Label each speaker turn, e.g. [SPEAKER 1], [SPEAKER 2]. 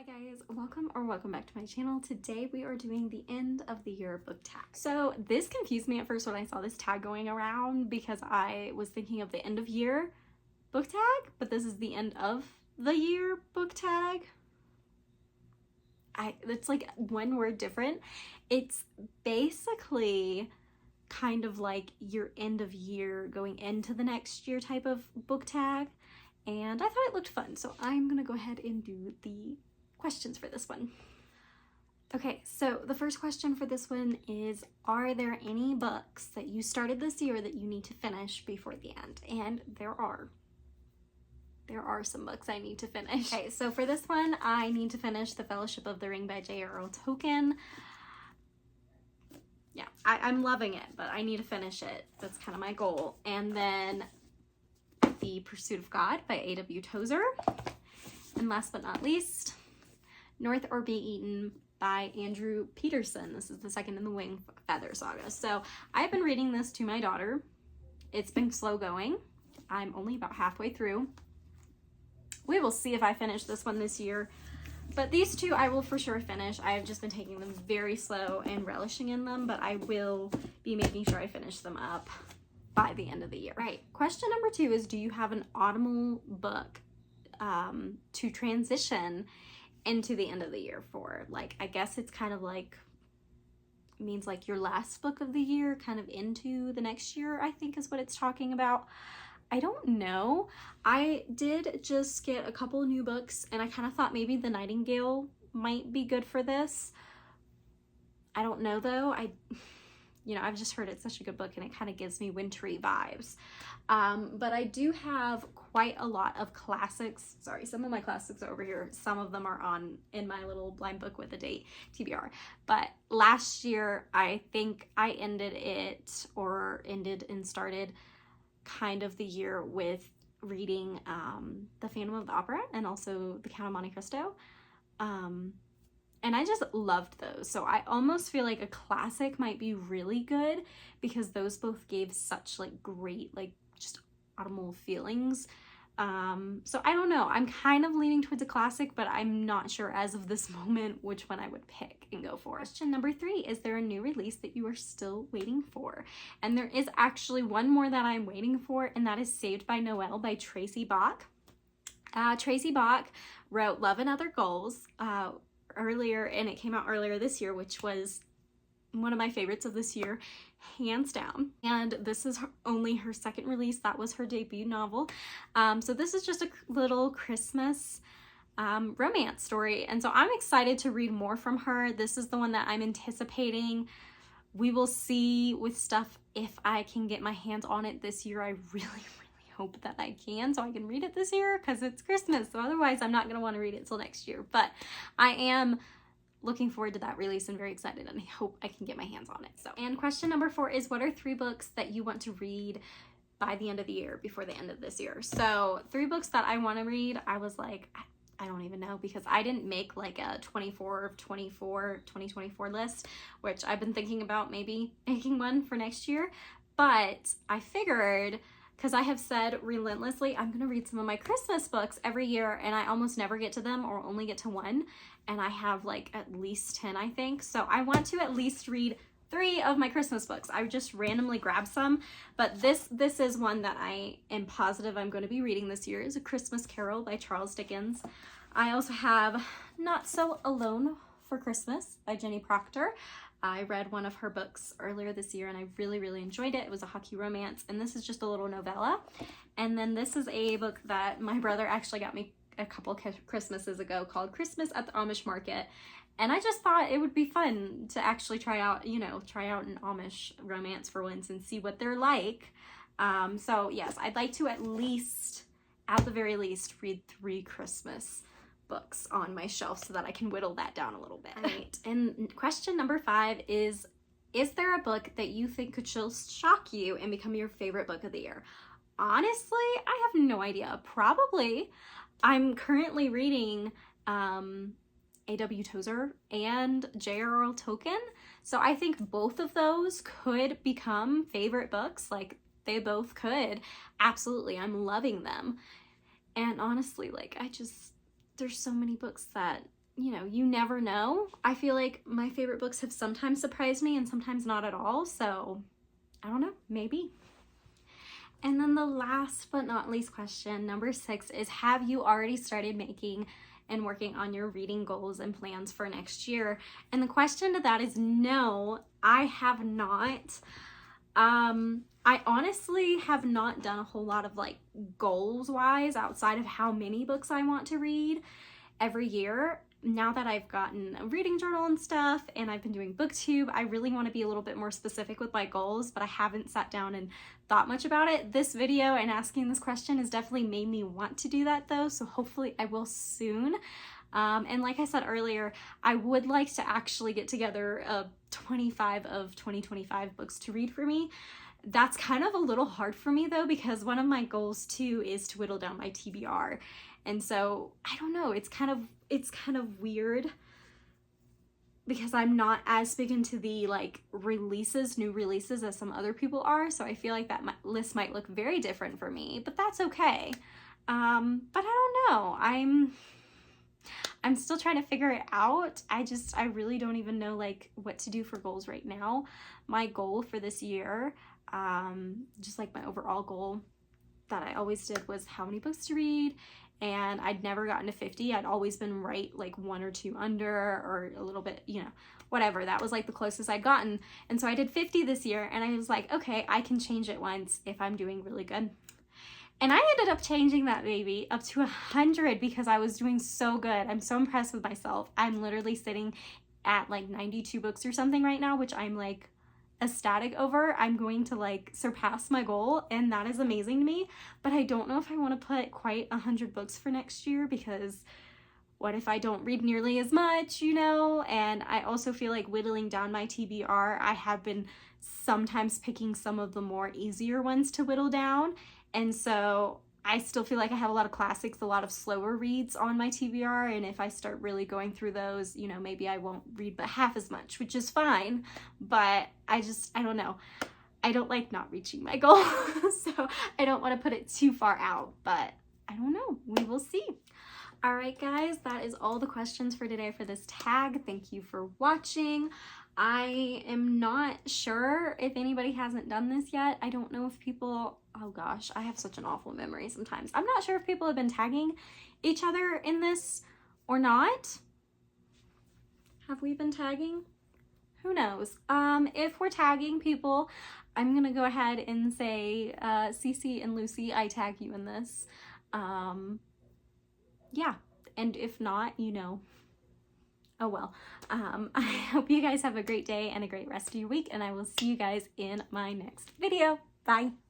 [SPEAKER 1] guys, welcome back to my channel. Today we are doing the end of the year book tag. So this confused me at first when I saw this tag going around because I was thinking of the end of year book tag, but this is the end of the year book tag. It's like one word different. It's basically kind of like your end of year going into the next year type of book tag, and I thought it looked fun, so I'm gonna go ahead and do the questions for this one. Okay, so the first question for this one is, are there any books that you started this year that you need to finish before the end? And there are some books I need to finish. Okay, so for this one, I need to finish The Fellowship of the Ring by J.r.r. Tolkien. Yeah, I'm loving it, but I need to finish it. That's kind of my goal. And then The Pursuit of God by A.W. Tozer. And last but not least, North or Be Eaten by Andrew Peterson. This is the second in the Wing Feather Saga. So I've been reading this to my daughter. It's been slow going. I'm only about halfway through. We will see if I finish this one this year. But these two I will for sure finish. I have just been taking them very slow and relishing in them, but I will be making sure I finish them up by the end of the year. Right, question number 2 is, do you have an autumnal book to transition into the end of the year for? Like, I guess it's kind of like, means like your last book of the year kind of into the next year, I think is what it's talking about. I don't know. I did just get a couple new books and I kind of thought maybe The Nightingale might be good for this. I don't know though. I've just heard it's such a good book and it kind of gives me wintry vibes. But I do have quite a lot of classics. Sorry, some of my classics are over here. Some of them are in my little blind book with a date, TBR. But last year, I think I ended and started kind of the year with reading The Phantom of the Opera and also The Count of Monte Cristo. And I just loved those. So I almost feel like a classic might be really good because those both gave such like great, like just autumnal feelings. So I don't know. I'm kind of leaning towards a classic, but I'm not sure as of this moment which one I would pick and go for. Question number 3, is there a new release that you are still waiting for? And there is actually one more that I'm waiting for, and that is Saved by Noel by Tracy Bach. Tracy Bach wrote Love and Other Goals earlier, and it came out earlier this year, which was one of my favorites of this year, hands down. And this is only her second release. That was her debut novel. So this is just a little Christmas romance story. And so I'm excited to read more from her. This is the one that I'm anticipating. We will see with stuff if I can get my hands on it this year. I really hope that I can, so I can read it this year because it's Christmas. So otherwise I'm not going to want to read it till next year. But I am looking forward to that release and very excited, and I hope I can get my hands on it. So, and question number 4 is, what are 3 books that you want to read by the end of the year, before the end of this year? So 3 books that I want to read, I was like, I don't even know, because I didn't make like a 2024 list, which I've been thinking about maybe making one for next year. But I figured, because I have said relentlessly, I'm going to read some of my Christmas books every year, and I almost never get to them or only get to one. And I have like at least 10, I think. So I want to at least read 3 of my Christmas books. I just randomly grabbed some, but this is one that I am positive I'm going to be reading this year, is A Christmas Carol by Charles Dickens. I also have Not So Alone for Christmas by Jenny Proctor. I read one of her books earlier this year and I really enjoyed it. It was a hockey romance, and this is just a little novella. And then this is a book that my brother actually got me a couple Christmases ago called Christmas at the Amish Market. And I just thought it would be fun to actually try out an Amish romance for once and see what they're like. So yes, I'd like to at the very least, read 3 Christmas books on my shelf so that I can whittle that down a little bit. Right. And question number 5 is there a book that you think could shock you and become your favorite book of the year? Honestly, I have no idea. Probably. I'm currently reading A.W. Tozer and J.r.r. Tolkien, so I think both of those could become favorite books. Like, they both could. Absolutely, I'm loving them. And honestly, like, there's so many books that you know, you never know. I feel like my favorite books have sometimes surprised me and sometimes not at all. So I don't know, maybe. And then the last but not least question, number 6, is have you already started making and working on your reading goals and plans for next year? And the question to that is no, I have not. I honestly have not done a whole lot of like goals wise outside of how many books I want to read every year. Now that I've gotten a reading journal and stuff and I've been doing booktube, I really want to be a little bit more specific with my goals, but I haven't sat down and thought much about it. This video and asking this question has definitely made me want to do that though, so hopefully I will soon. And like I said earlier, I would like to actually get together 25 of 2025 books to read for me. That's kind of a little hard for me though, because one of my goals too is to whittle down my TBR. And so I don't know, it's kind of weird because I'm not as big into the like new releases as some other people are. So I feel like that list might look very different for me, but that's okay. But I don't know. I'm still trying to figure it out. I really don't even know like what to do for goals right now. My goal for this year, just like my overall goal that I always did, was how many books to read. And I'd never gotten to 50. I'd always been right like 1 or 2 under, or a little bit, you know, whatever. That was like the closest I'd gotten. And so I did 50 this year and I was like, okay, I can change it once if I'm doing really good. And I ended up changing that baby up to 100 because I was doing so good. I'm so impressed with myself. I'm literally sitting at like 92 books or something right now, which I'm like ecstatic over. I'm going to like surpass my goal and that is amazing to me, but I don't know if I want to put quite 100 books for next year, because what if I don't read nearly as much, you know? And I also feel like whittling down my TBR, I have been sometimes picking some of the more easier ones to whittle down, and so I still feel like I have a lot of classics, a lot of slower reads on my TBR, and if I start really going through those, you know, maybe I won't read but half as much, which is fine, but I don't know. I don't like not reaching my goal, so I don't want to put it too far out, but I don't know. We will see. All right, guys, that is all the questions for today for this tag. Thank you for watching. I am not sure if anybody hasn't done this yet. I don't know if people, oh gosh, I have such an awful memory sometimes. I'm not sure if people have been tagging each other in this or not. Have we been tagging? Who knows? If we're tagging people, I'm gonna go ahead and say, Cece and Lucy, I tag you in this. Yeah, and if not, you know, oh well. I hope you guys have a great day and a great rest of your week, and I will see you guys in my next video. Bye.